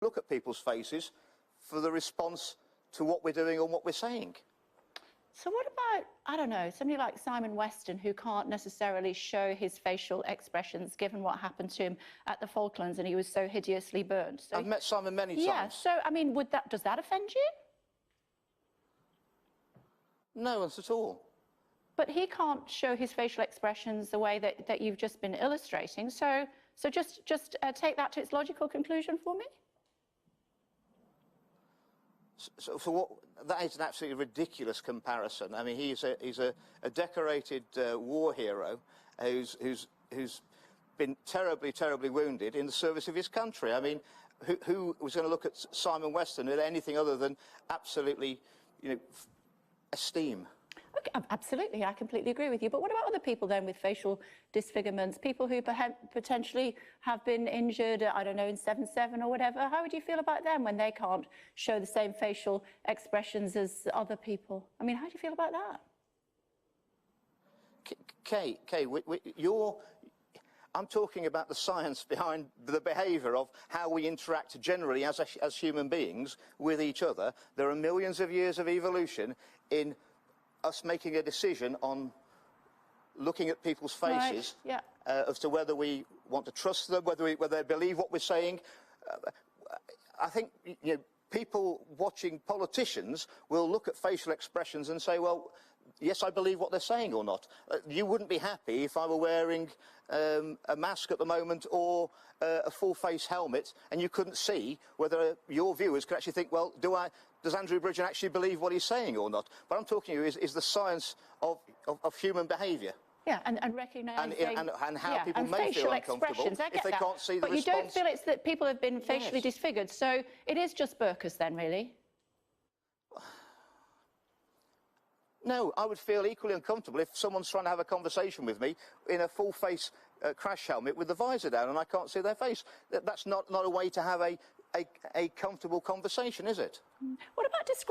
look at people's faces for the response to what we're doing or what we're saying. So what about, I don't know, somebody like Simon Weston, who can't necessarily show his facial expressions given what happened to him at the Falklands and he was so hideously burnt? So, I've met Simon many times. Yeah, so, I mean, does that offend you? No, not at all. But he can't show his facial expressions the way that you've just been illustrating. So just take that to its logical conclusion for me. So for what, that is an absolutely ridiculous comparison. I mean, he's a decorated war hero who's been terribly, terribly wounded in the service of his country. I mean, who was going to look at Simon Weston with anything other than absolutely, esteem? Okay, absolutely, I completely agree with you. But what about other people then with facial disfigurements, people who potentially have been injured, I don't know, in 7/7 or whatever? How would you feel about them when they can't show the same facial expressions as other people? I mean, how do you feel about that? Kay, I'm talking about the science behind the behaviour of how we interact generally as human beings with each other. There are millions of years of evolution in us making a decision on looking at people's faces, right. Yeah. As to whether we want to trust them, whether they believe what we're saying. I think people watching politicians will look at facial expressions and say, well, yes, I believe what they're saying or not. You wouldn't be happy if I were wearing a mask at the moment or a full-face helmet and you couldn't see whether your viewers could actually think, well, does Andrew Bridgen actually believe what he's saying or not? What I'm talking to you is the science of human behaviour. Yeah, and recognising... And how people may feel uncomfortable if they can't see the response. But you don't feel it's that people have been facially disfigured, so it is just burkas then, really? No, I would feel equally uncomfortable if someone's trying to have a conversation with me in a full-face crash helmet with the visor down and I can't see their face. That's not a way to have a comfortable conversation, is it? What about describing